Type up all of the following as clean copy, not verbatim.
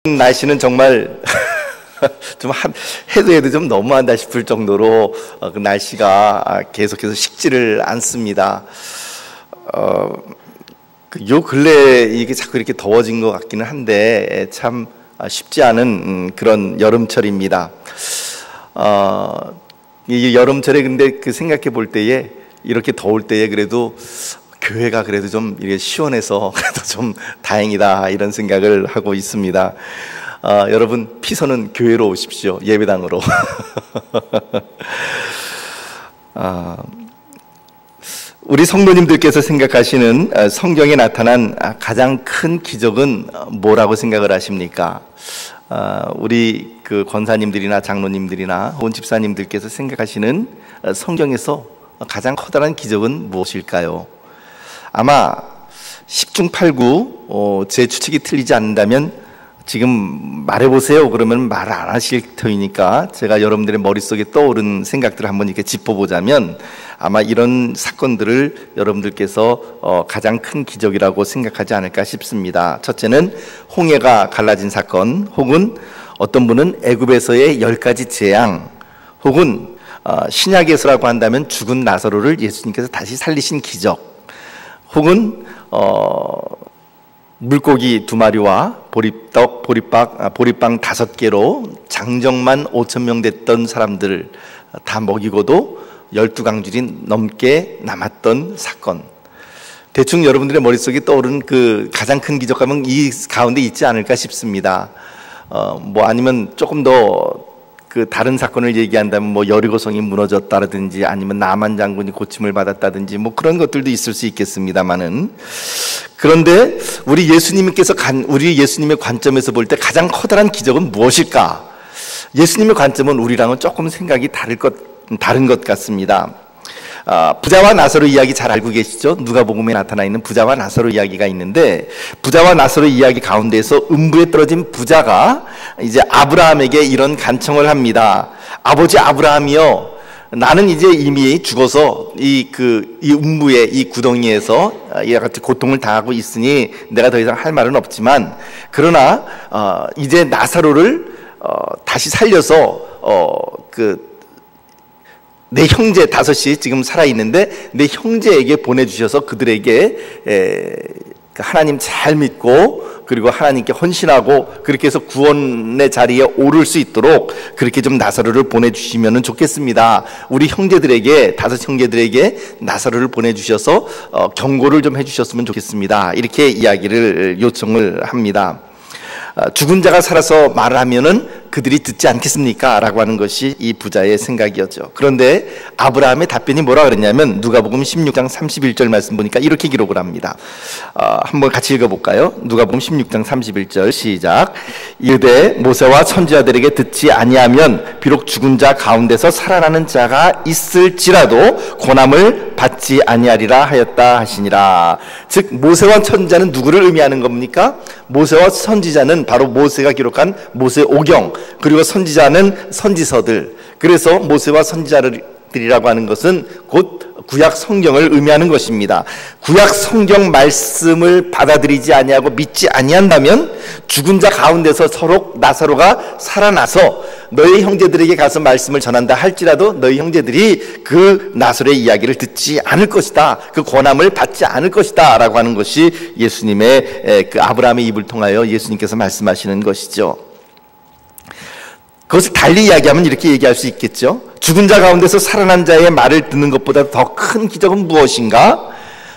날씨는 정말 좀 해도 좀 너무한다 싶을 정도로 그 날씨가 계속해서 식지를 않습니다. 요 근래 이게 자꾸 이렇게 더워진 것 같기는 한데 참 쉽지 않은 그런 여름철입니다. 이 여름철에 근데 그 생각해 볼 때에 이렇게 더울 때에 그래도 교회가 그래도 좀 이렇게 시원해서 그래도 좀 다행이다 이런 생각을 하고 있습니다. 여러분 피서는 교회로 오십시오. 예배당으로. 우리 성도님들께서 생각하시는 성경에 나타난 가장 큰 기적은 뭐라고 생각을 하십니까? 우리 그 권사님들이나 장로님들이나 혹은 집사님들께서 생각하시는 성경에서 가장 커다란 기적은 무엇일까요? 아마 10중 8구 제 추측이 틀리지 않는다면 지금 말해보세요 그러면 말 안 하실 터이니까 제가 여러분들의 머릿속에 떠오른 생각들을 한번 이렇게 짚어보자면 아마 이런 사건들을 여러분들께서 가장 큰 기적이라고 생각하지 않을까 싶습니다. 첫째는 홍해가 갈라진 사건, 혹은 어떤 분은 애굽에서의 10가지 재앙, 혹은 신약에서라고 한다면 죽은 나사로를 예수님께서 다시 살리신 기적, 혹은 물고기 2마리와 보리빵 5개로 장정만 5,000명 됐던 사람들을 다 먹이고도 12강줄이 넘게 남았던 사건. 대충 여러분들의 머릿속에 떠오른 그 가장 큰 기적감은 이 가운데 있지 않을까 싶습니다. 아니면 조금 더 그 다른 사건을 얘기한다면 여리고성이 무너졌다라든지 아니면 나만 장군이 고침을 받았다든지 그런 것들도 있을 수 있겠습니다만은, 그런데 우리 예수님의 관점에서 볼 때 가장 커다란 기적은 무엇일까? 예수님의 관점은 우리랑은 조금 생각이 다른 것 같습니다. 부자와 나사로 이야기 잘 알고 계시죠? 누가복음에 나타나 있는 부자와 나사로 이야기가 있는데, 부자와 나사로 이야기 가운데서 음부에 떨어진 부자가 이제 아브라함에게 이런 간청을 합니다. 아버지 아브라함이요, 나는 이제 이미 죽어서 이 음부의 이 구덩이에서 이와 같이 고통을 당하고 있으니 내가 더 이상 할 말은 없지만, 그러나 이제 나사로를 다시 살려서 내 형제 5이 지금 살아있는데 내 형제에게 보내주셔서 그들에게 하나님 잘 믿고 그리고 하나님께 헌신하고 그렇게 해서 구원의 자리에 오를 수 있도록 그렇게 좀 나사로를 보내주시면 좋겠습니다. 우리 형제들에게 5 형제들에게 나사로를 보내주셔서 경고를 좀 해주셨으면 좋겠습니다. 이렇게 이야기를 요청을 합니다. 죽은 자가 살아서 말을 하면은 그들이 듣지 않겠습니까? 라고 하는 것이 이 부자의 생각이었죠. 그런데 아브라함의 답변이 뭐라 그랬냐면 누가복음 16장 31절 말씀 보니까 이렇게 기록을 합니다. 한번 같이 읽어볼까요? 누가복음 16장 31절 시작. 이르되 모세와 선지자들에게 듣지 아니하면 비록 죽은 자 가운데서 살아나는 자가 있을지라도 고난을 받지 아니하리라 하였다 하시니라. 즉 모세와 선지자는 누구를 의미하는 겁니까? 모세와 선지자는 바로 모세가 기록한 모세 오경, 그리고 선지자는 선지서들. 그래서 모세와 선지자들이라고 하는 것은 곧 구약 성경을 의미하는 것입니다. 구약 성경 말씀을 받아들이지 아니하고 믿지 아니한다면 죽은 자 가운데서 서로 나사로가 살아나서 너희 형제들에게 가서 말씀을 전한다 할지라도 너희 형제들이 그 나사로의 이야기를 듣지 않을 것이다, 그 권함을 받지 않을 것이다 라고 하는 것이 예수님의 그 아브라함의 입을 통하여 예수님께서 말씀하시는 것이죠. 그것을 달리 이야기하면 이렇게 얘기할 수 있겠죠. 죽은 자 가운데서 살아난 자의 말을 듣는 것보다 더 큰 기적은 무엇인가?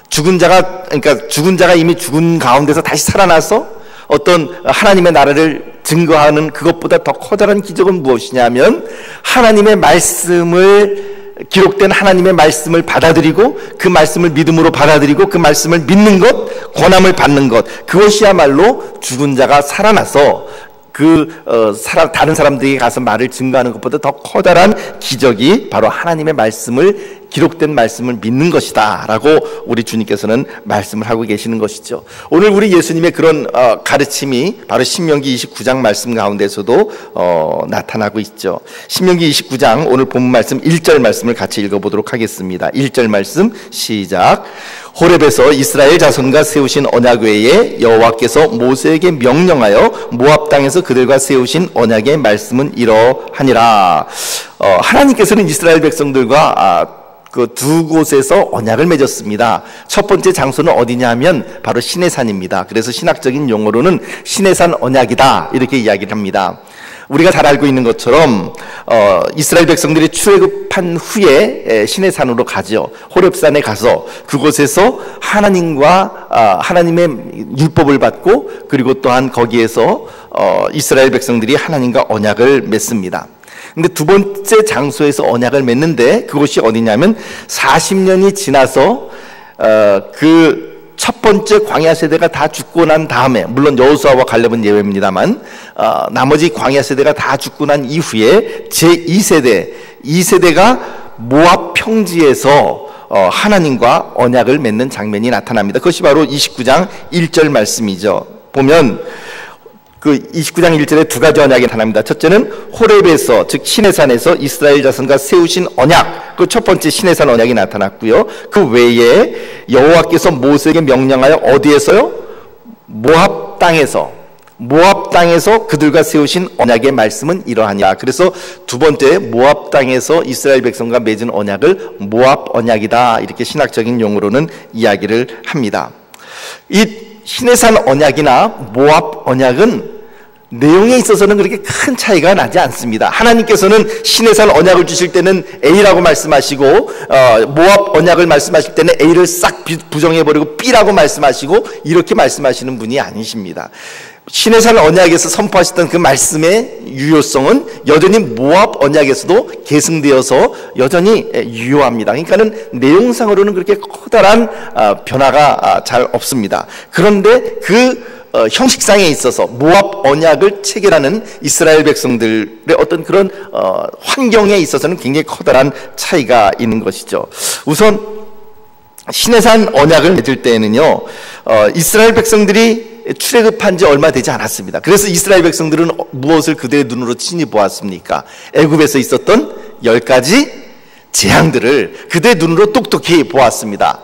죽은 자가 이미 죽은 가운데서 다시 살아나서 어떤 하나님의 나라를 증거하는 그것보다 더 커다란 기적은 무엇이냐면 하나님의 말씀을, 기록된 하나님의 말씀을 받아들이고 그 말씀을 믿음으로 받아들이고 그 말씀을 믿는 것, 권함을 받는 것, 그것이야말로 죽은 자가 살아나서 다른 사람들에게 가서 말을 증거하는 것보다 더 커다란 기적이 바로 하나님의 말씀을, 기록된 말씀을 믿는 것이다 라고 우리 주님께서는 말씀을 하고 계시는 것이죠. 오늘 우리 예수님의 그런 가르침이 바로 신명기 29장 말씀 가운데서도 나타나고 있죠. 신명기 29장 오늘 본문 말씀 1절 말씀을 같이 읽어보도록 하겠습니다. 1절 말씀 시작. 호렙에서 이스라엘 자손과 세우신 언약 외에 여호와께서 모세에게 명령하여 모압 땅에서 그들과 세우신 언약의 말씀은 이러하니라. 하나님께서는 이스라엘 백성들과 그 두 곳에서 언약을 맺었습니다. 첫 번째 장소는 어디냐면 바로 시내산입니다. 그래서 신학적인 용어로는 시내산 언약이다 이렇게 이야기를 합니다. 우리가 잘 알고 있는 것처럼 이스라엘 백성들이 출애굽한 후에 시내산으로 가죠. 호렙산에 가서 그곳에서 하나님과 하나님의 율법을 받고 그리고 또한 거기에서 이스라엘 백성들이 하나님과 언약을 맺습니다. 근데 두 번째 장소에서 언약을 맺는데 그곳이 어디냐면 40년이 지나서 그 첫 번째 광야 세대가 다 죽고 난 다음에, 물론 여호수아와 갈렙은 예외입니다만 나머지 광야 세대가 다 죽고 난 이후에 제2세대, 2세대가 모압 평지에서 하나님과 언약을 맺는 장면이 나타납니다. 그것이 바로 29장 1절 말씀이죠. 보면 그 29장 1절에 두 가지 언약이 나타납니다. 첫째는 호렙에서, 즉 시내산에서 이스라엘 자손과 세우신 언약, 그 첫 번째 시내산 언약이 나타났고요. 그 외에 여호와께서 모세에게 명령하여 어디에서요? 모압 땅에서 그들과 세우신 언약의 말씀은 이러하니라. 그래서 두 번째 모압 땅에서 이스라엘 백성과 맺은 언약을 모압 언약이다 이렇게 신학적인 용어로는 이야기를 합니다. 이 시내산 언약이나 모압 언약은 내용에 있어서는 그렇게 큰 차이가 나지 않습니다. 하나님께서는 시내산 언약을 주실 때는 A라고 말씀하시고 모압 언약을 말씀하실 때는 A를 싹 부정해버리고 B라고 말씀하시고 이렇게 말씀하시는 분이 아니십니다. 시내산 언약에서 선포하셨던 그 말씀의 유효성은 여전히 모압 언약에서도 계승되어서 여전히 유효합니다. 그러니까는 내용상으로는 그렇게 커다란 변화가 잘 없습니다. 그런데 그 형식상에 있어서 모압 언약을 체결하는 이스라엘 백성들의 어떤 그런 환경에 있어서는 굉장히 커다란 차이가 있는 것이죠. 우선 시내산 언약을 맺을 때에는요, 이스라엘 백성들이 출애굽한 지 얼마 되지 않았습니다. 그래서 이스라엘 백성들은 무엇을 그들의 눈으로 친히 보았습니까? 애굽에서 있었던 10가지 재앙들을 그들의 눈으로 똑똑히 보았습니다.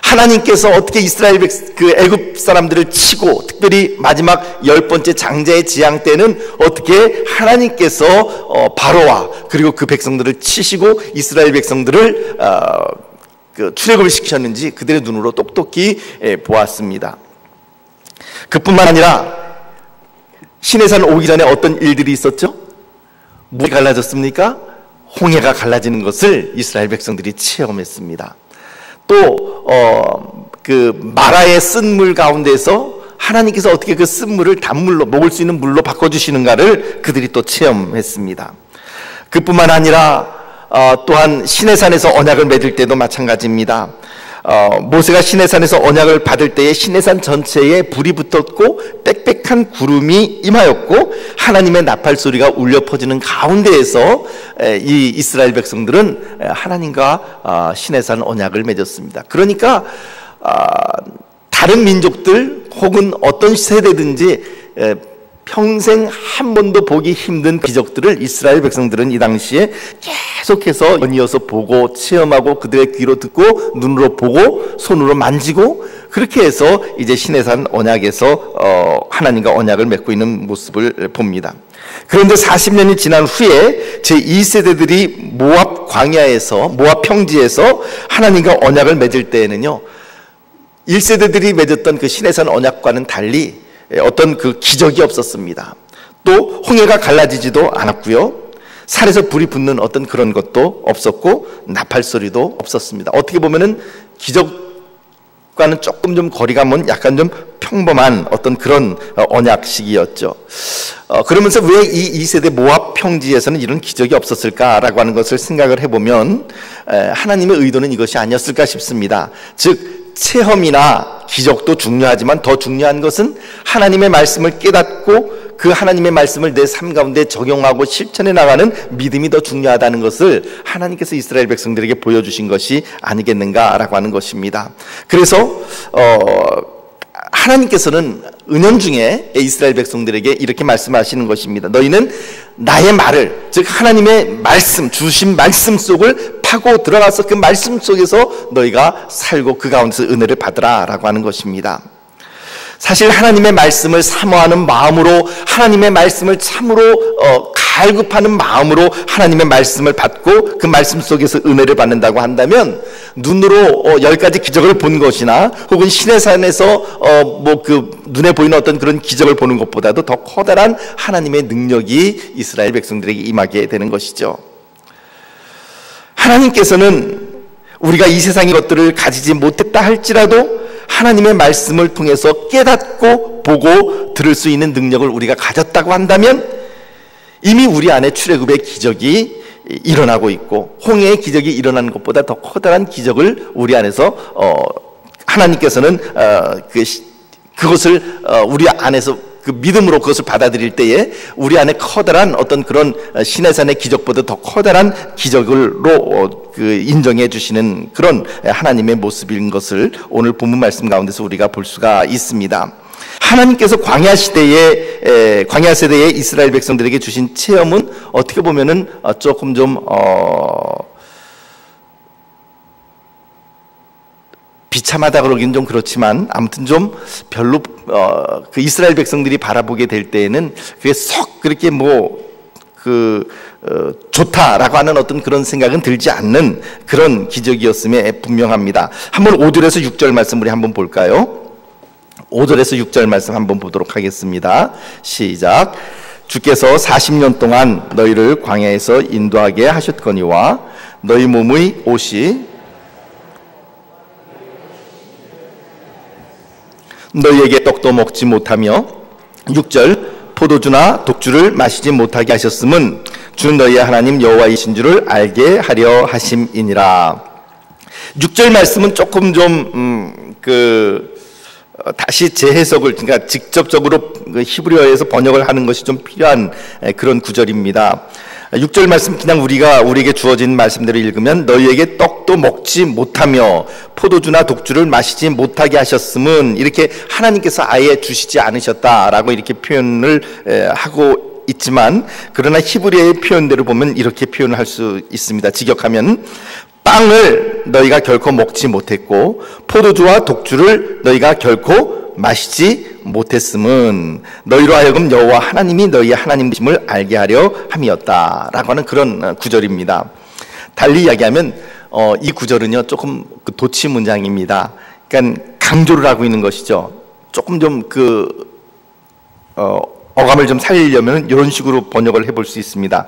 하나님께서 어떻게 이스라엘 그 애굽 사람들을 치고, 특별히 마지막 10번째 장자의 재앙 때는 어떻게 하나님께서 바로와 그리고 그 백성들을 치시고 이스라엘 백성들을 그 출애굽을 시키셨는지 그들의 눈으로 똑똑히 보았습니다. 그뿐만 아니라 시내산 오기 전에 어떤 일들이 있었죠? 무엇이 갈라졌습니까? 홍해가 갈라지는 것을 이스라엘 백성들이 체험했습니다. 또 그 마라의 쓴물 가운데서 하나님께서 어떻게 그 쓴물을 단물로, 먹을 수 있는 물로 바꿔주시는가를 그들이 또 체험했습니다. 그뿐만 아니라 또한 시내산에서 언약을 맺을 때도 마찬가지입니다. 모세가 시내산에서 언약을 받을 때에 시내산 전체에 불이 붙었고 빽빽한 구름이 임하였고 하나님의 나팔 소리가 울려 퍼지는 가운데에서 이 이스라엘 백성들은 하나님과 시내산 언약을 맺었습니다. 그러니까 다른 민족들 혹은 어떤 세대든지 평생 한 번도 보기 힘든 기적들을 이스라엘 백성들은 이 당시에 계속해서 연이어서 보고 체험하고 그들의 귀로 듣고 눈으로 보고 손으로 만지고 그렇게 해서 이제 시내산 언약에서 하나님과 언약을 맺고 있는 모습을 봅니다. 그런데 40년이 지난 후에 제2세대들이 모압 광야에서, 모압 평지에서 하나님과 언약을 맺을 때에는요, 1세대들이 맺었던 그 시내산 언약과는 달리 어떤 그 기적이 없었습니다. 또 홍해가 갈라지지도 않았고요, 산에서 불이 붙는 어떤 그런 것도 없었고 나팔 소리도 없었습니다. 어떻게 보면은 기적과는 조금 좀 거리가 먼 약간 좀 평범한 어떤 그런 언약식이었죠. 그러면서 왜 이 2세대 모압 평지에서는 이런 기적이 없었을까라고 하는 것을 생각을 해보면 하나님의 의도는 이것이 아니었을까 싶습니다. 즉 체험이나 기적도 중요하지만 더 중요한 것은 하나님의 말씀을 깨닫고 그 하나님의 말씀을 내 삶 가운데 적용하고 실천해 나가는 믿음이 더 중요하다는 것을 하나님께서 이스라엘 백성들에게 보여주신 것이 아니겠는가라고 하는 것입니다. 그래서 하나님께서는 은연중에 이스라엘 백성들에게 이렇게 말씀하시는 것입니다. 너희는 나의 말을, 즉 하나님의 말씀, 주신 말씀 속을 파고 들어가서 그 말씀 속에서 너희가 살고 그 가운데서 은혜를 받으라 라고 하는 것입니다. 사실 하나님의 말씀을 사모하는 마음으로, 하나님의 말씀을 참으로 갈급하는 마음으로 하나님의 말씀을 받고 그 말씀 속에서 은혜를 받는다고 한다면, 눈으로 10가지 기적을 본 것이나 혹은 시내산에서 그 눈에 보이는 어떤 그런 기적을 보는 것보다도 더 커다란 하나님의 능력이 이스라엘 백성들에게 임하게 되는 것이죠. 하나님께서는 우리가 이 세상의 것들을 가지지 못했다 할지라도 하나님의 말씀을 통해서 깨닫고 보고 들을 수 있는 능력을 우리가 가졌다고 한다면 이미 우리 안에 출애굽의 기적이 일어나고 있고, 홍해의 기적이 일어나는 것보다 더 커다란 기적을 우리 안에서 하나님께서는 그것을 우리 안에서 그 믿음으로 그것을 받아들일 때에 우리 안에 커다란 어떤 그런 시내산의 기적보다 더 커다란 기적으로 인정해 주시는 그런 하나님의 모습인 것을 오늘 본문 말씀 가운데서 우리가 볼 수가 있습니다. 하나님께서 광야 세대의 이스라엘 백성들에게 주신 체험은 어떻게 보면은 조금 좀 비참하다 그러기는 좀 그렇지만, 아무튼 좀 별로 그 이스라엘 백성들이 바라보게 될 때에는 그게 썩 그렇게 좋다라고 하는 어떤 그런 생각은 들지 않는 그런 기적이었음에 분명합니다. 한번 5절에서 6절 말씀 우리 한번 볼까요? 5절에서 6절 말씀 한번 보도록 하겠습니다. 시작. 주께서 40년 동안 너희를 광야에서 인도하게 하셨거니와 너희 몸의 옷이 너희에게 떡도 먹지 못하며 6절 포도주나 독주를 마시지 못하게 하셨음은 주 너희의 하나님 여호와이신 줄을 알게 하려 하심이니라. 6절 말씀은 조금 좀 다시 재해석을, 그러니까 직접적으로 히브리어에서 번역을 하는 것이 좀 필요한 그런 구절입니다. 6절 말씀 그냥 우리에게 주어진 말씀대로 읽으면 너희에게 떡도 먹지 못하며 포도주나 독주를 마시지 못하게 하셨음은, 이렇게 하나님께서 아예 주시지 않으셨다라고 이렇게 표현을 하고 있지만, 그러나 히브리어의 표현대로 보면 이렇게 표현을 할 수 있습니다. 직역하면 빵을 너희가 결코 먹지 못했고 포도주와 독주를 너희가 결코 마시지 못했음은 너희로 하여금 여호와 하나님이 너희의 하나님이심을 알게 하려 함이었다라고 하는 그런 구절입니다. 달리 이야기하면 이 구절은요 조금 도치 문장입니다. 그러니까 강조를 하고 있는 것이죠. 조금 좀 어감을 좀 살리려면 이런 식으로 번역을 해볼 수 있습니다.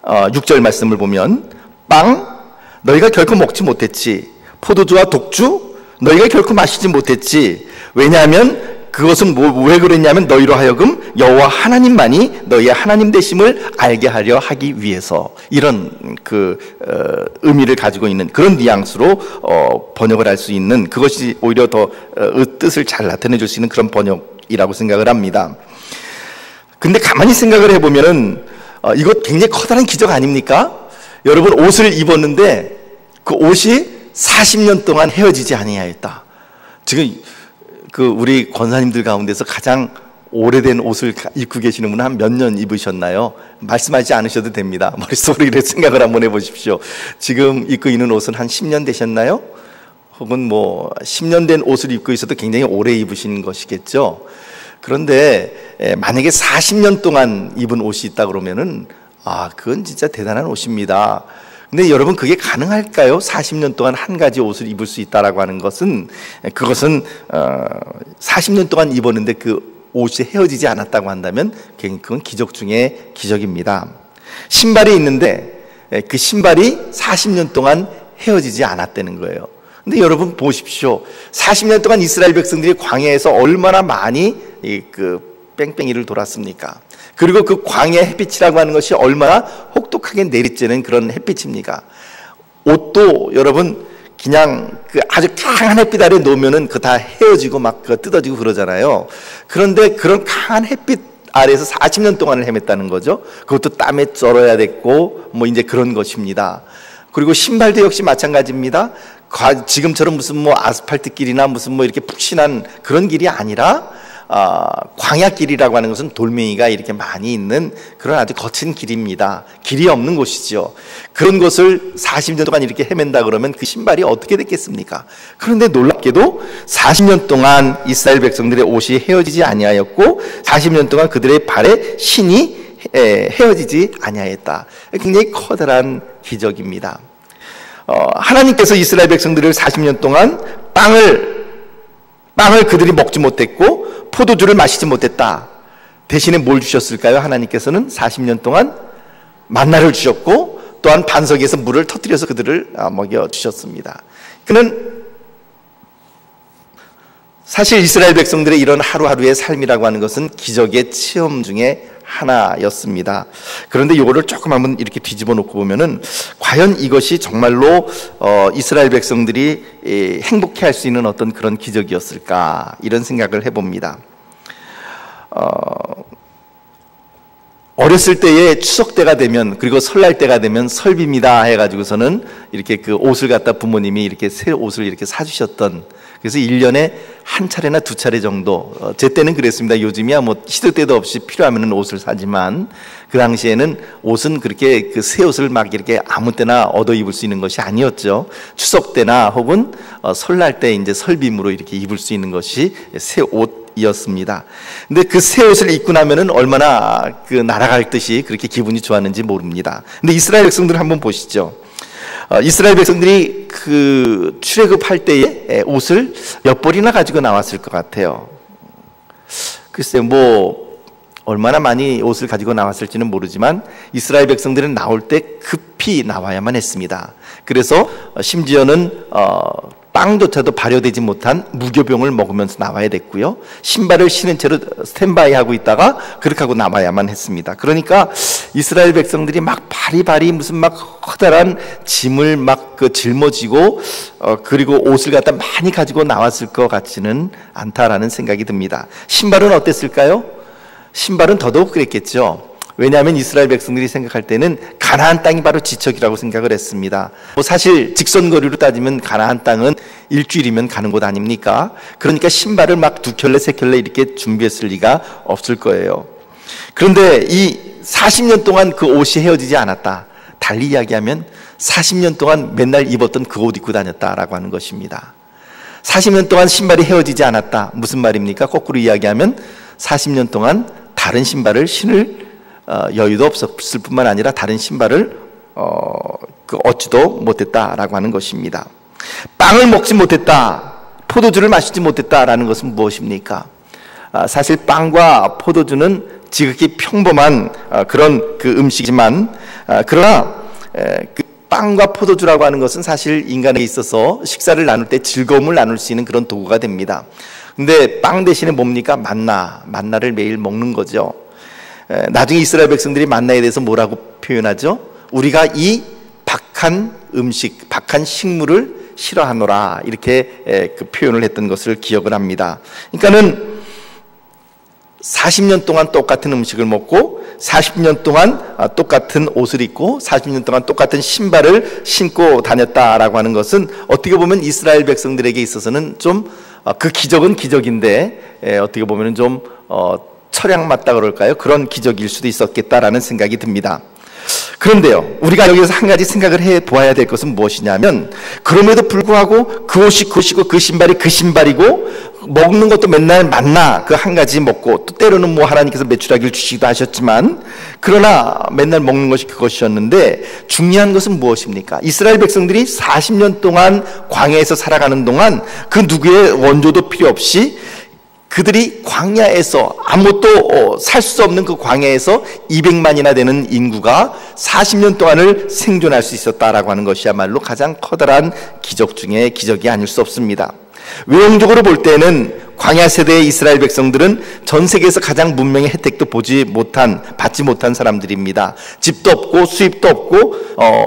6절 말씀을 보면 빵 너희가 결코 먹지 못했지, 포도주와 독주 너희가 결코 마시지 못했지. 왜냐하면 그것은 왜 그랬냐면 너희로 하여금 여호와 하나님만이 너희의 하나님 되심을 알게 하려 하기 위해서, 이런 의미를 가지고 있는 그런 뉘앙스로 번역을 할 수 있는, 그것이 오히려 더 뜻을 잘 나타내 줄 수 있는 그런 번역이라고 생각을 합니다. 근데 가만히 생각을 해보면은 이거 굉장히 커다란 기적 아닙니까? 여러분, 옷을 입었는데 그 옷이 40년 동안 헤어지지 아니하였다. 지금 우리 권사님들 가운데서 가장 오래된 옷을 입고 계시는 분은 한 몇 년 입으셨나요? 말씀하지 않으셔도 됩니다. 머릿속으로 생각을 한번 해보십시오. 지금 입고 있는 옷은 한 10년 되셨나요? 혹은 10년 된 옷을 입고 있어도 굉장히 오래 입으신 것이겠죠. 그런데 만약에 40년 동안 입은 옷이 있다 그러면은 그건 진짜 대단한 옷입니다. 근데 여러분, 그게 가능할까요? 40년 동안 한 가지 옷을 입을 수 있다라고 하는 것은, 그것은 40년 동안 입었는데 그 옷이 헤어지지 않았다고 한다면 그건 기적 중에 기적입니다. 신발이 있는데 그 신발이 40년 동안 헤어지지 않았다는 거예요. 근데 여러분 보십시오. 40년 동안 이스라엘 백성들이 광야에서 얼마나 많이 뺑뺑이를 돌았습니까? 그리고 그 광야의 햇빛이라고 하는 것이 얼마나 혹독하게 내리쬐는 그런 햇빛입니까? 옷도 여러분 그냥 아주 강한 햇빛 아래 놓으면은 다 헤어지고 막 뜯어지고 그러잖아요. 그런데 그런 강한 햇빛 아래에서 40년 동안을 헤맸다는 거죠. 그것도 땀에 쩔어야 됐고 이제 그런 것입니다. 그리고 신발도 역시 마찬가지입니다. 지금처럼 무슨 아스팔트 길이나 무슨 이렇게 푹신한 그런 길이 아니라 광야길이라고 하는 것은 돌멩이가 이렇게 많이 있는 그런 아주 거친 길입니다. 길이 없는 곳이죠. 그런 곳을 40년 동안 이렇게 헤맨다 그러면 그 신발이 어떻게 됐겠습니까? 그런데 놀랍게도 40년 동안 이스라엘 백성들의 옷이 헤어지지 아니하였고 40년 동안 그들의 발에 신이 헤어지지 아니하였다. 굉장히 커다란 기적입니다. 하나님께서 이스라엘 백성들을 40년 동안 빵을 그들이 먹지 못했고 포도주를 마시지 못했다. 대신에 뭘 주셨을까요? 하나님께서는 40년 동안 만나를 주셨고 또한 반석에서 물을 터뜨려서 그들을 먹여주셨습니다. 그는 사실 이스라엘 백성들의 이런 하루하루의 삶이라고 하는 것은 기적의 체험 중에 하나였습니다. 그런데 이거를 조금 한번 이렇게 뒤집어 놓고 보면은 과연 이것이 정말로 이스라엘 백성들이 행복해할 수 있는 어떤 그런 기적이었을까 이런 생각을 해봅니다. 어렸을 때에 추석 때가 되면 그리고 설날 때가 되면 설비입니다 해가지고서는 이렇게 그 옷을 갖다 부모님이 이렇게 새 옷을 이렇게 사주셨던, 그래서 1년에 한 차례나 두 차례 정도, 제 때는 그랬습니다. 요즘이야 뭐 시도 때도 없이 필요하면 옷을 사지만 그 당시에는 옷은 그렇게 그 새 옷을 막 이렇게 아무 때나 얻어 입을 수 있는 것이 아니었죠. 추석 때나 혹은 설날 때 이제 설빔으로 이렇게 입을 수 있는 것이 새 옷이었습니다. 근데 그 새 옷을 입고 나면은 얼마나 그 날아갈 듯이 그렇게 기분이 좋았는지 모릅니다. 근데 이스라엘 백성들 한번 보시죠. 이스라엘 백성들이 그 출애굽할 때에 옷을 몇 벌이나 가지고 나왔을 것 같아요. 글쎄요, 뭐 얼마나 많이 옷을 가지고 나왔을지는 모르지만 이스라엘 백성들은 나올 때 급히 나와야만 했습니다. 그래서 심지어는 빵조차도 발효되지 못한 무교병을 먹으면서 나와야 됐고요. 신발을 신은 채로 스탠바이 하고 있다가 그렇게 하고 나와야만 했습니다. 그러니까 이스라엘 백성들이 막 바리바리 무슨 막 커다란 짐을 막 그 짊어지고 그리고 옷을 갖다 많이 가지고 나왔을 것 같지는 않다라는 생각이 듭니다. 신발은 어땠을까요? 신발은 더더욱 그랬겠죠. 왜냐하면 이스라엘 백성들이 생각할 때는 가나안 땅이 바로 지척이라고 생각을 했습니다. 뭐 사실 직선거리로 따지면 가나안 땅은 일주일이면 가는 곳 아닙니까? 그러니까 신발을 막 두 켤레 세 켤레 이렇게 준비했을 리가 없을 거예요. 그런데 이 40년 동안 그 옷이 헤어지지 않았다. 달리 이야기하면 40년 동안 맨날 입었던 그 옷 입고 다녔다라고 하는 것입니다. 40년 동안 신발이 헤어지지 않았다. 무슨 말입니까? 거꾸로 이야기하면 40년 동안 다른 신발을 신을 여유도 없었을 뿐만 아니라 다른 신발을 얻지도 못했다라고 하는 것입니다. 빵을 먹지 못했다, 포도주를 마시지 못했다라는 것은 무엇입니까? 사실 빵과 포도주는 지극히 평범한 그런 그 음식이지만 그러나 그 빵과 포도주라고 하는 것은 사실 인간에게 있어서 식사를 나눌 때 즐거움을 나눌 수 있는 그런 도구가 됩니다. 근데 빵 대신에 뭡니까? 만나를 매일 먹는 거죠. 나중에 이스라엘 백성들이 만나에 대해서 뭐라고 표현하죠? 우리가 이 박한 음식, 박한 식물을 싫어하노라, 이렇게 그 표현을 했던 것을 기억을 합니다. 그러니까는 40년 동안 똑같은 음식을 먹고 40년 동안 똑같은 옷을 입고 40년 동안 똑같은 신발을 신고 다녔다라고 하는 것은 어떻게 보면 이스라엘 백성들에게 있어서는 좀 그 기적은 기적인데 어떻게 보면 좀 철양 맞다 그럴까요? 그런 기적일 수도 있었겠다라는 생각이 듭니다. 그런데요, 우리가 여기서 한 가지 생각을 해 보아야 될 것은 무엇이냐면, 그럼에도 불구하고 그 옷이 그 옷이고 그 신발이 그 신발이고 먹는 것도 맨날 만나 그 한 가지 먹고, 또 때로는 뭐 하나님께서 메추라기를 주시기도 하셨지만 그러나 맨날 먹는 것이 그것이었는데, 중요한 것은 무엇입니까? 이스라엘 백성들이 40년 동안 광야에서 살아가는 동안 그 누구의 원조도 필요 없이 그들이 광야에서 아무것도 살 수 없는 그 광야에서 200만이나 되는 인구가 40년 동안을 생존할 수 있었다라고 하는 것이야말로 가장 커다란 기적 중에 기적이 아닐 수 없습니다. 외형적으로 볼 때는 광야 세대의 이스라엘 백성들은 전 세계에서 가장 문명의 혜택도 받지 못한 사람들입니다. 집도 없고 수입도 없고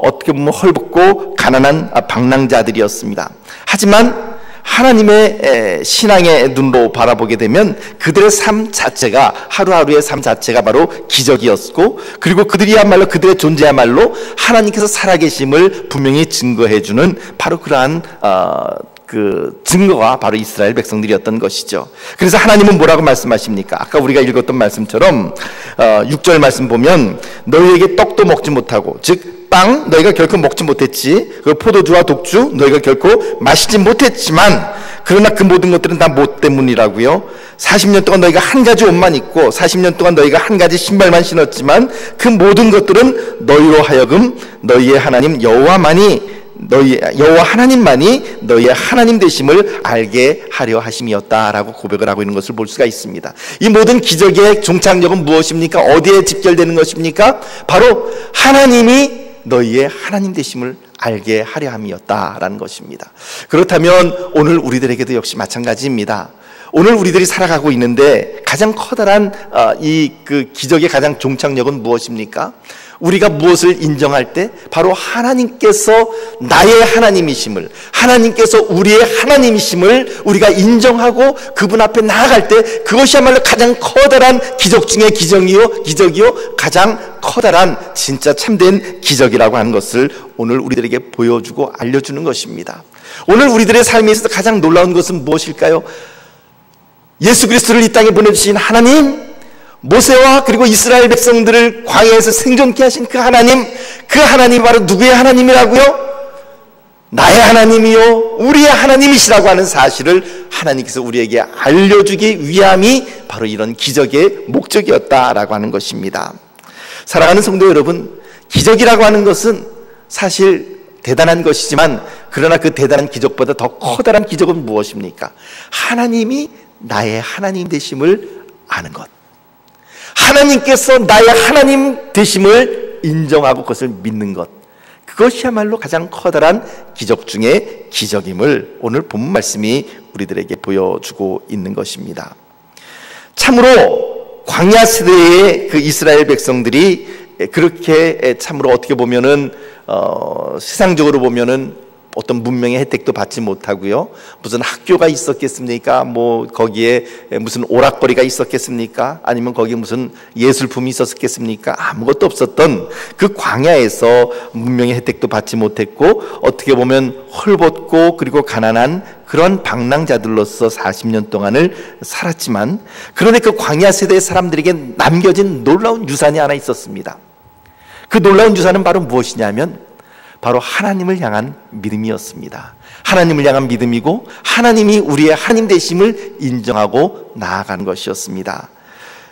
어떻게 보면 헐벗고 가난한 방랑자들이었습니다. 하지만 하나님의 신앙의 눈으로 바라보게 되면 그들의 삶 자체가, 하루하루의 삶 자체가 바로 기적이었고, 그리고 그들이야말로, 그들의 존재야말로 하나님께서 살아계심을 분명히 증거해주는 바로 그러한 그 증거가 바로 이스라엘 백성들이었던 것이죠. 그래서 하나님은 뭐라고 말씀하십니까? 아까 우리가 읽었던 말씀처럼 6절 말씀 보면 너희에게 떡도 먹지 못하고, 즉 빵 너희가 결코 먹지 못했지, 그 포도주와 독주 너희가 결코 마시지 못했지만 그러나 그 모든 것들은 다 뭐 때문이라고요? 40년 동안 너희가 한 가지 옷만 입고 40년 동안 너희가 한 가지 신발만 신었지만 그 모든 것들은 너희로 하여금 너희의 하나님 여호와 하나님만이 너희의 하나님 되심을 알게 하려 하심이었다라고 고백을 하고 있는 것을 볼 수가 있습니다. 이 모든 기적의 종착역은 무엇입니까? 어디에 집결되는 것입니까? 바로 하나님이 너희의 하나님 되심을 알게 하려 함이었다라는 것입니다. 그렇다면 오늘 우리들에게도 역시 마찬가지입니다. 오늘 우리들이 살아가고 있는데 가장 커다란 그 기적의 가장 종착역은 무엇입니까? 우리가 무엇을 인정할 때 바로 하나님께서 나의 하나님이심을, 하나님께서 우리의 하나님이심을 우리가 인정하고 그분 앞에 나아갈 때 그것이야말로 가장 커다란 기적 중의 기적이요 가장 커다란 진짜 참된 기적이라고 하는 것을 오늘 우리들에게 보여주고 알려주는 것입니다. 오늘 우리들의 삶에 있어서 가장 놀라운 것은 무엇일까요? 예수 그리스도를 이 땅에 보내주신 하나님, 모세와 그리고 이스라엘 백성들을 광야에서 생존케 하신 그 하나님이 바로 누구의 하나님이라고요? 나의 하나님이요 우리의 하나님이시라고 하는 사실을 하나님께서 우리에게 알려주기 위함이 바로 이런 기적의 목적이었다라고 하는 것입니다. 사랑하는 성도 여러분, 기적이라고 하는 것은 사실 대단한 것이지만 그러나 그 대단한 기적보다 더 커다란 기적은 무엇입니까? 하나님이 나의 하나님 되심을 아는 것, 하나님께서 나의 하나님 되심을 인정하고 그것을 믿는 것, 그것이야말로 가장 커다란 기적 중에 기적임을 오늘 본문 말씀이 우리들에게 보여주고 있는 것입니다. 참으로 광야 세대의 그 이스라엘 백성들이 그렇게 참으로 어떻게 보면은 세상적으로 보면은 어떤 문명의 혜택도 받지 못하고요, 무슨 학교가 있었겠습니까? 뭐 거기에 무슨 오락거리가 있었겠습니까? 아니면 거기에 무슨 예술품이 있었겠습니까? 아무것도 없었던 그 광야에서 문명의 혜택도 받지 못했고 어떻게 보면 헐벗고 그리고 가난한 그런 방랑자들로서 40년 동안을 살았지만, 그런데 그 광야 세대의 사람들에게 남겨진 놀라운 유산이 하나 있었습니다. 그 놀라운 유산은 바로 무엇이냐면 바로 하나님을 향한 믿음이었습니다. 하나님을 향한 믿음이고 하나님이 우리의 하나님 되심을 인정하고 나아가는 것이었습니다.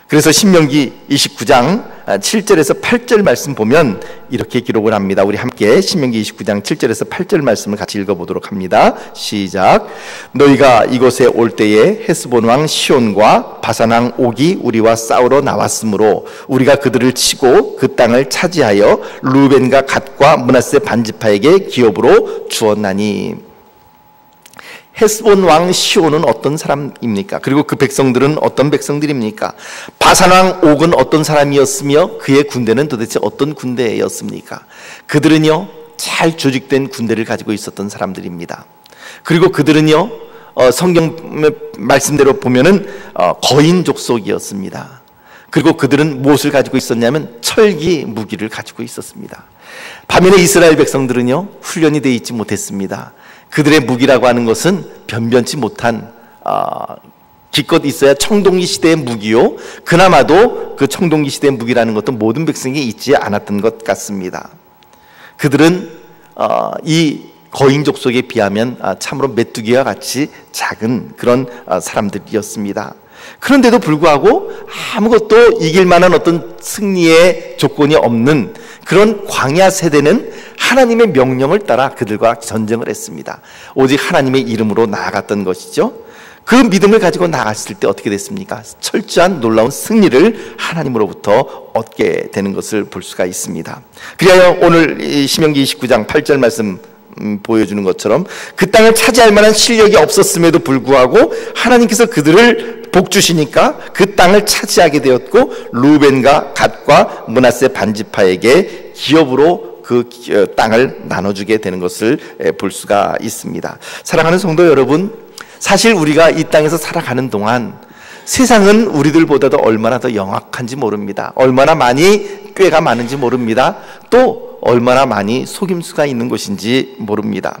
그래서 신명기 29장 7절에서 8절 말씀 보면 이렇게 기록을 합니다. 우리 함께 신명기 29장 7절에서 8절 말씀을 같이 읽어보도록 합니다. 시작. 너희가 이곳에 올 때에 헤스본 왕 시온과 바산 왕 옥이 우리와 싸우러 나왔으므로 우리가 그들을 치고 그 땅을 차지하여 루벤과 갓과 므낫세 반지파에게 기업으로 주었나니. 헤스본 왕 시온은 어떤 사람입니까? 그리고 그 백성들은 어떤 백성들입니까? 바산 왕 옥은 어떤 사람이었으며 그의 군대는 도대체 어떤 군대였습니까? 그들은요, 잘 조직된 군대를 가지고 있었던 사람들입니다. 그리고 그들은요, 성경 말씀대로 보면은 거인 족속이었습니다. 그리고 그들은 무엇을 가지고 있었냐면 철기 무기를 가지고 있었습니다. 반면에 이스라엘 백성들은요, 훈련이 되어 있지 못했습니다. 그들의 무기라고 하는 것은 변변치 못한 기껏 있어야 청동기 시대의 무기요, 그나마도 그 청동기 시대의 무기라는 것도 모든 백성이 있지 않았던 것 같습니다. 그들은 이 거인족 속에 비하면 참으로 메뚜기와 같이 작은 그런 사람들이었습니다. 그런데도 불구하고 아무것도 이길 만한 어떤 승리의 조건이 없는 그런 광야 세대는 하나님의 명령을 따라 그들과 전쟁을 했습니다. 오직 하나님의 이름으로 나아갔던 것이죠. 그 믿음을 가지고 나갔을 때 어떻게 됐습니까? 철저한 놀라운 승리를 하나님으로부터 얻게 되는 것을 볼 수가 있습니다. 그리하여 오늘 신명기 29장 8절 말씀 보여주는 것처럼 그 땅을 차지할 만한 실력이 없었음에도 불구하고 하나님께서 그들을 복주시니까 그 땅을 차지하게 되었고 루벤과 갓과 므낫세 반지파에게 기업으로 그 땅을 나눠주게 되는 것을 볼 수가 있습니다. 사랑하는 성도 여러분, 사실 우리가 이 땅에서 살아가는 동안 세상은 우리들보다도 얼마나 더 영악한지 모릅니다. 얼마나 많이 꾀가 많은지 모릅니다. 또 얼마나 많이 속임수가 있는 것인지 모릅니다.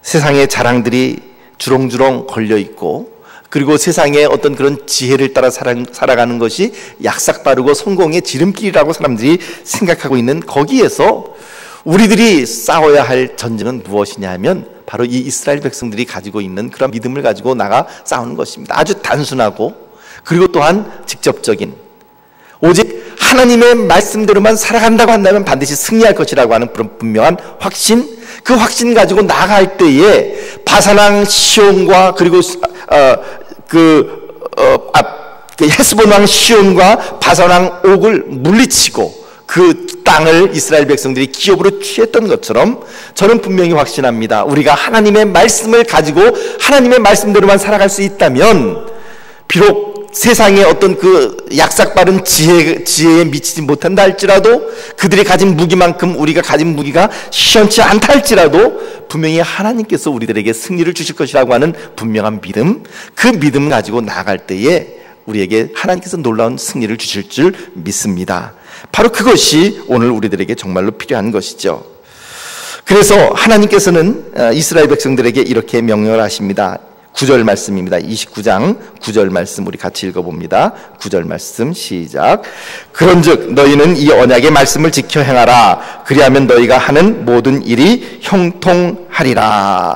세상의 자랑들이 주렁주렁 걸려 있고, 그리고 세상의 어떤 그런 지혜를 따라 살아가는 것이 약삭빠르고 성공의 지름길이라고 사람들이 생각하고 있는 거기에서 우리들이 싸워야 할 전쟁은 무엇이냐 하면 바로 이 이스라엘 백성들이 가지고 있는 그런 믿음을 가지고 나가 싸우는 것입니다. 아주 단순하고 그리고 또한 직접적인, 오직 하나님의 말씀대로만 살아간다고 한다면 반드시 승리할 것이라고 하는 그런 분명한 확신, 그 확신 가지고 나아갈 때에 바산왕 시온과 그리고 헤스본 왕 시온과 바산왕 옥을 물리치고 그 땅을 이스라엘 백성들이 기업으로 취했던 것처럼 저는 분명히 확신합니다. 우리가 하나님의 말씀을 가지고 하나님의 말씀대로만 살아갈 수 있다면 비록 세상의 어떤 그 약삭빠른 지혜에 미치지 못한다 할지라도, 그들이 가진 무기만큼 우리가 가진 무기가 시원치 않다 할지라도 분명히 하나님께서 우리들에게 승리를 주실 것이라고 하는 분명한 믿음, 그 믿음 가지고 나아갈 때에 우리에게 하나님께서 놀라운 승리를 주실 줄 믿습니다. 바로 그것이 오늘 우리들에게 정말로 필요한 것이죠. 그래서 하나님께서는 이스라엘 백성들에게 이렇게 명령을 하십니다. 9절 말씀입니다. 29장 9절 말씀 우리 같이 읽어봅니다. 9절 말씀 시작. 그런즉 너희는 이 언약의 말씀을 지켜 행하라. 그리하면 너희가 하는 모든 일이 형통하리라.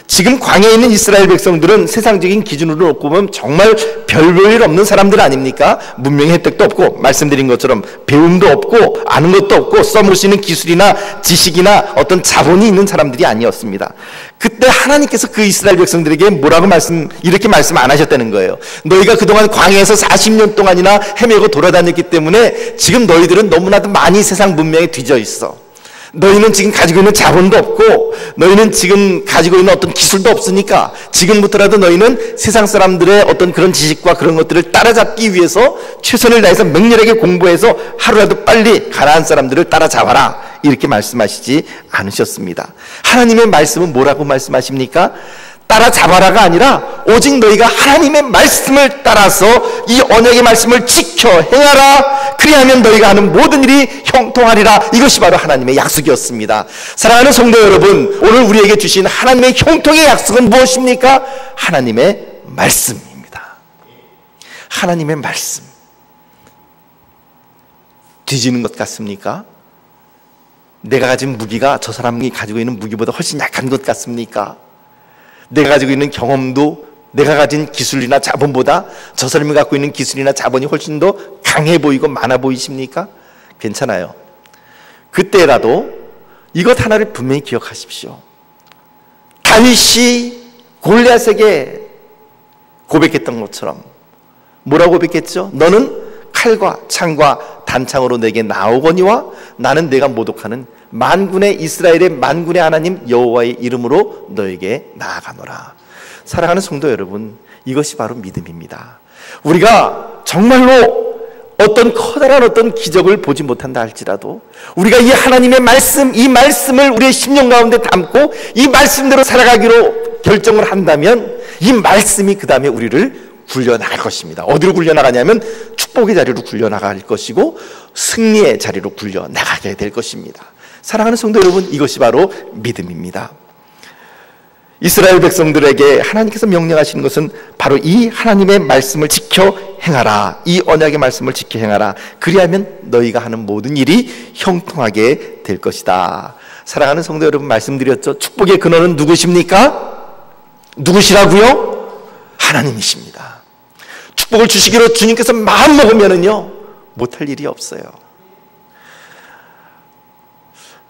지금 광야에 있는 이스라엘 백성들은 세상적인 기준으로 놓고 보면 정말 별볼일 없는 사람들 아닙니까? 문명의 혜택도 없고, 말씀드린 것처럼 배움도 없고 아는 것도 없고 써볼 수 있는 기술이나 지식이나 어떤 자본이 있는 사람들이 아니었습니다. 그때 하나님께서 그 이스라엘 백성들에게 뭐라고 이렇게 말씀 안 하셨다는 거예요. 너희가 그동안 광야에서 40년 동안이나 헤매고 돌아다녔기 때문에 지금 너희들은 너무나도 많이 세상 문명에 뒤져 있어. 너희는 지금 가지고 있는 자본도 없고 너희는 지금 가지고 있는 어떤 기술도 없으니까 지금부터라도 너희는 세상 사람들의 어떤 그런 지식과 그런 것들을 따라잡기 위해서 최선을 다해서 맹렬하게 공부해서 하루라도 빨리 가나안 사람들을 따라잡아라, 이렇게 말씀하시지 않으셨습니다. 하나님의 말씀은 뭐라고 말씀하십니까? 따라잡아라가 아니라 오직 너희가 하나님의 말씀을 따라서 이 언약의 말씀을 지켜 행하라. 그리하면 너희가 하는 모든 일이 형통하리라. 이것이 바로 하나님의 약속이었습니다. 사랑하는 성도 여러분, 오늘 우리에게 주신 하나님의 형통의 약속은 무엇입니까? 하나님의 말씀입니다. 하나님의 말씀. 뒤지는 것 같습니까? 내가 가진 무기가 저 사람이 가지고 있는 무기보다 훨씬 약한 것 같습니까? 내가 가지고 있는 경험도 내가 가진 기술이나 자본보다 저 사람이 갖고 있는 기술이나 자본이 훨씬 더 강해 보이고 많아 보이십니까? 괜찮아요. 그때라도 이것 하나를 분명히 기억하십시오. 다윗이 골리앗에게 고백했던 것처럼 뭐라고 고백했죠? 너는 칼과 창과 단창으로 내게 나오거니와 나는 내가 모독하는 만군의 이스라엘의 만군의 하나님 여호와의 이름으로 너에게 나아가노라. 사랑하는 성도 여러분, 이것이 바로 믿음입니다. 우리가 정말로 어떤 커다란 어떤 기적을 보지 못한다 할지라도 우리가 이 하나님의 말씀, 이 말씀을 우리의 심령 가운데 담고 이 말씀대로 살아가기로 결정을 한다면 이 말씀이 그 다음에 우리를 굴려나갈 것입니다. 어디로 굴려나가냐면 축복의 자리로 굴려나갈 것이고 승리의 자리로 굴려나가게 될 것입니다. 사랑하는 성도 여러분, 이것이 바로 믿음입니다. 이스라엘 백성들에게 하나님께서 명령하시는 것은 바로 이 하나님의 말씀을 지켜 행하라. 이 언약의 말씀을 지켜 행하라. 그리하면 너희가 하는 모든 일이 형통하게 될 것이다. 사랑하는 성도 여러분, 말씀드렸죠. 축복의 근원은 누구십니까? 누구시라고요? 하나님이십니다. 축복을 주시기로 주님께서 마음 먹으면은요 못할 일이 없어요.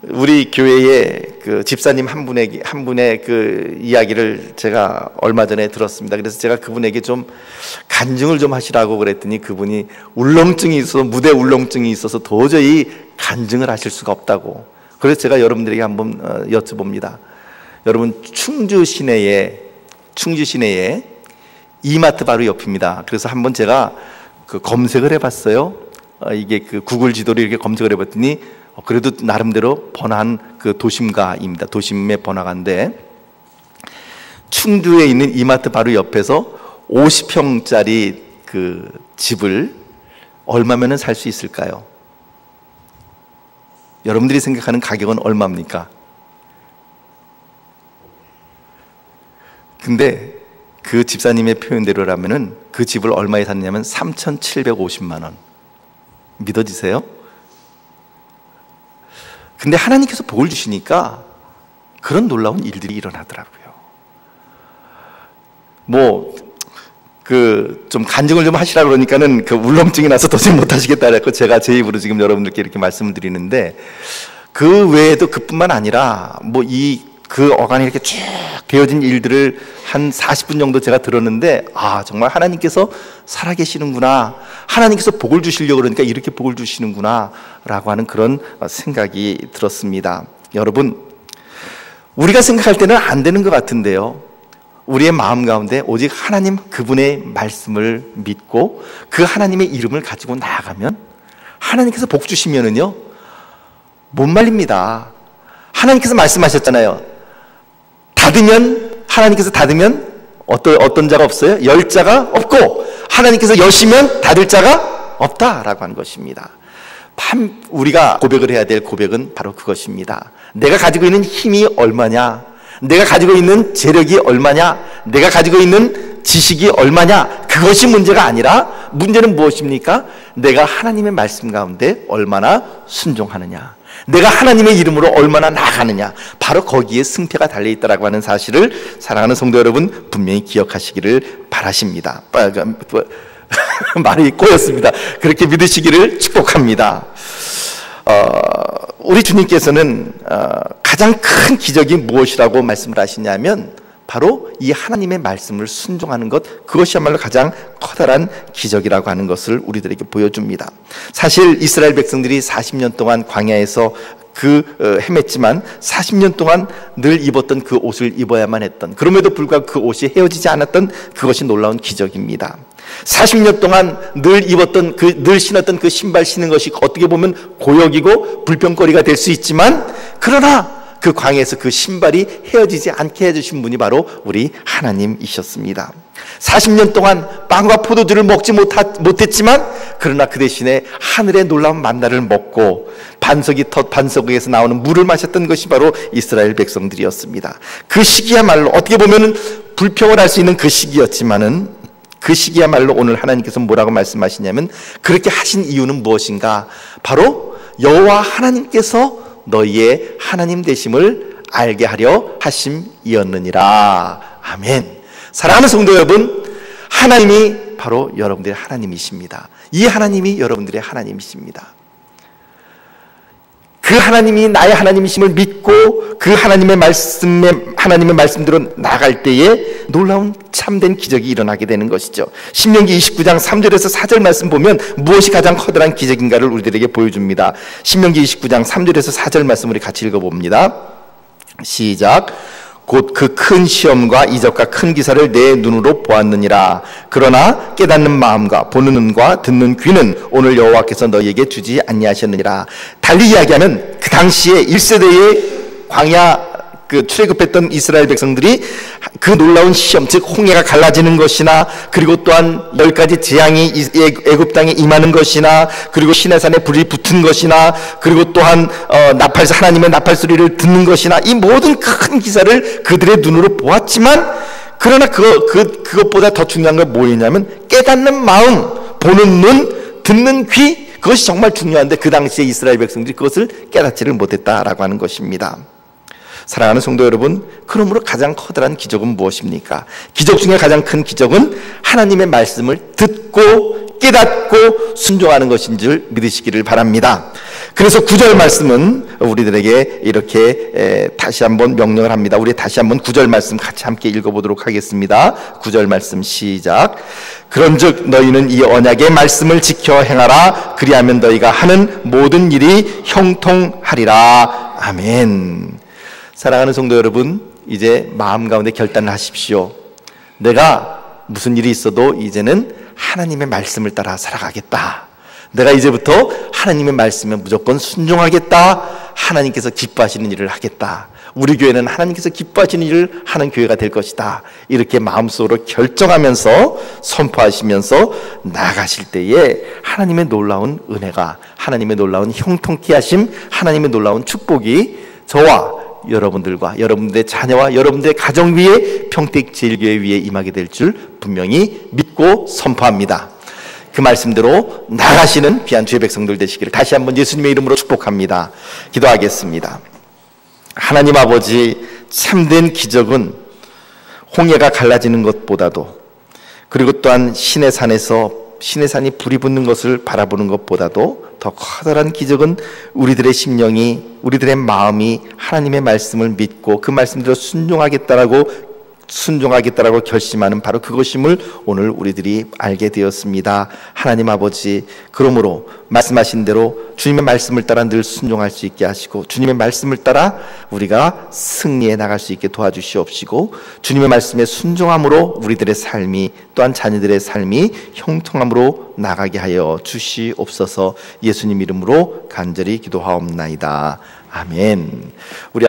우리 교회에 그 집사님 한 분의 그 이야기를 제가 얼마 전에 들었습니다. 그래서 제가 그분에게 좀 간증을 좀 하시라고 그랬더니 그분이 울렁증이 있어서, 무대 울렁증이 있어서 도저히 간증을 하실 수가 없다고. 그래서 제가 여러분들에게 한번 여쭤봅니다. 여러분, 충주 시내에 이마트 바로 옆입니다. 그래서 한번 제가 그 검색을 해봤어요. 이게 그 구글 지도를 이렇게 검색을 해봤더니 그래도 나름대로 번화한 그 도심가입니다. 도심의 번화가인데 충주에 있는 이마트 바로 옆에서 50평짜리 그 집을 얼마면은 살 수 있을까요? 여러분들이 생각하는 가격은 얼마입니까? 근데 그 집사님의 표현대로라면은 그 집을 얼마에 샀냐면 3,750만 원. 믿어지세요? 근데 하나님께서 복을 주시니까 그런 놀라운 일들이 일어나더라고요. 좀 간증을 좀 하시라 그러니까는 울렁증이 나서 도저히 못 하시겠다 그래서 제가 제 입으로 지금 여러분들께 이렇게 말씀을 드리는데, 그 외에도 그뿐만 아니라 그 어간이 이렇게 쭉 되어진 일들을 한 40분 정도 제가 들었는데, 정말 하나님께서 살아계시는구나, 하나님께서 복을 주시려고 그러니까 이렇게 복을 주시는구나 라고 하는 그런 생각이 들었습니다. 여러분, 우리가 생각할 때는 안 되는 것 같은데요, 우리의 마음 가운데 오직 하나님 그분의 말씀을 믿고 그 하나님의 이름을 가지고 나아가면 하나님께서 복 주시면은요 못 말립니다. 하나님께서 말씀하셨잖아요. 하나님께서 닫으면 어떤 자가 없어요? 열 자가 없고, 하나님께서 여시면 닫을 자가 없다라고 하는 것입니다. 우리가 고백을 해야 될 고백은 바로 그것입니다. 내가 가지고 있는 힘이 얼마냐, 내가 가지고 있는 재력이 얼마냐, 내가 가지고 있는 지식이 얼마냐, 그것이 문제가 아니라 문제는 무엇입니까? 내가 하나님의 말씀 가운데 얼마나 순종하느냐, 내가 하나님의 이름으로 얼마나 나가느냐, 바로 거기에 승패가 달려있다라고 하는 사실을 사랑하는 성도 여러분 분명히 기억하시기를 바라십니다. 말이 꼬였습니다. 그렇게 믿으시기를 축복합니다. 우리 주님께서는 가장 큰 기적이 무엇이라고 말씀을 하시냐면 바로 이 하나님의 말씀을 순종하는 것, 그것이야말로 가장 커다란 기적이라고 하는 것을 우리들에게 보여줍니다. 사실 이스라엘 백성들이 40년 동안 광야에서 헤맸지만 40년 동안 늘 입었던 그 옷을 입어야만 했던, 그럼에도 불구하고 그 옷이 헤어지지 않았던 그것이 놀라운 기적입니다. 40년 동안 늘 신었던 그 신발 신는 것이 어떻게 보면 고역이고 불평거리가 될 수 있지만, 그러나 그 광야에서 그 신발이 헤어지지 않게 해주신 분이 바로 우리 하나님이셨습니다. 40년 동안 빵과 포도주를 먹지 못했지만, 그러나 그 대신에 하늘의 놀라운 만나를 먹고 반석에서 나오는 물을 마셨던 것이 바로 이스라엘 백성들이었습니다. 그 시기야말로 어떻게 보면 불평을 할 수 있는 그 시기였지만은, 그 시기야말로 오늘 하나님께서 뭐라고 말씀하시냐면, 그렇게 하신 이유는 무엇인가? 바로 여호와 하나님께서 너희의 하나님 되심을 알게 하려 하심이었느니라. 아멘. 사랑하는 성도 여러분, 하나님이 바로 여러분들의 하나님이십니다. 이 하나님이 여러분들의 하나님이십니다. 그 하나님이 나의 하나님이심을 믿고 그 하나님의 말씀대로 나갈 때에 놀라운 참된 기적이 일어나게 되는 것이죠. 신명기 29장 3절에서 4절 말씀 보면 무엇이 가장 커다란 기적인가를 우리들에게 보여줍니다. 신명기 29장 3절에서 4절 말씀 우리 같이 읽어봅니다. 시작. 곧 그 큰 시험과 이적과 큰 기사를 내 눈으로 보았느니라. 그러나 깨닫는 마음과 보는 눈과 듣는 귀는 오늘 여호와께서 너희에게 주지 아니하셨느니라. 달리 이야기하면 그 당시에 1세대의 광야 출애굽했던 이스라엘 백성들이 그 놀라운 시험, 즉 홍해가 갈라지는 것이나, 그리고 또한 10가지 재앙이 애굽 땅에 임하는 것이나, 그리고 시내산에 불이 붙은 것이나, 그리고 또한 하나님의 나팔 소리를 듣는 것이나, 이 모든 큰 기사를 그들의 눈으로 보았지만, 그러나 그것보다 더 중요한 건 뭐였냐면 깨닫는 마음, 보는 눈, 듣는 귀, 그것이 정말 중요한데 그 당시에 이스라엘 백성들이 그것을 깨닫지를 못했다라고 하는 것입니다. 사랑하는 성도 여러분, 그러므로 가장 커다란 기적은 무엇입니까? 기적 중에 가장 큰 기적은 하나님의 말씀을 듣고 깨닫고 순종하는 것인 줄 믿으시기를 바랍니다. 그래서 9절 말씀은 우리들에게 이렇게 다시 한번 명령을 합니다. 우리 다시 한번 9절 말씀 같이 함께 읽어보도록 하겠습니다. 9절 말씀 시작. 그런즉 너희는 이 언약의 말씀을 지켜 행하라. 그리하면 너희가 하는 모든 일이 형통하리라. 아멘. 사랑하는 성도 여러분, 이제 마음 가운데 결단을 하십시오. 내가 무슨 일이 있어도 이제는 하나님의 말씀을 따라 살아가겠다. 내가 이제부터 하나님의 말씀에 무조건 순종하겠다. 하나님께서 기뻐하시는 일을 하겠다. 우리 교회는 하나님께서 기뻐하시는 일을 하는 교회가 될 것이다. 이렇게 마음속으로 결정하면서 선포하시면서 나가실 때에 하나님의 놀라운 은혜가, 하나님의 놀라운 형통케 하심, 하나님의 놀라운 축복이 저와 여러분들과 여러분들의 자녀와 여러분들의 가정 위에 평택제일교회 위에 임하게 될 줄 분명히 믿고 선포합니다. 그 말씀대로 나가시는 귀한 주의 백성들 되시기를 다시 한번 예수님의 이름으로 축복합니다. 기도하겠습니다. 하나님 아버지, 참된 기적은 홍해가 갈라지는 것보다도, 그리고 또한 신의 산이 불이 붙는 것을 바라보는 것보다도 더 커다란 기적은 우리들의 심령이, 우리들의 마음이 하나님의 말씀을 믿고 그 말씀대로 순종하겠다라고 결심하는 바로 그것임을 오늘 우리들이 알게 되었습니다. 하나님 아버지, 그러므로 말씀하신 대로 주님의 말씀을 따라 늘 순종할 수 있게 하시고, 주님의 말씀을 따라 우리가 승리해 나갈 수 있게 도와주시옵시고, 주님의 말씀에 순종함으로 우리들의 삶이, 또한 자녀들의 삶이 형통함으로 나가게 하여 주시옵소서. 예수님 이름으로 간절히 기도하옵나이다. 아멘. 우리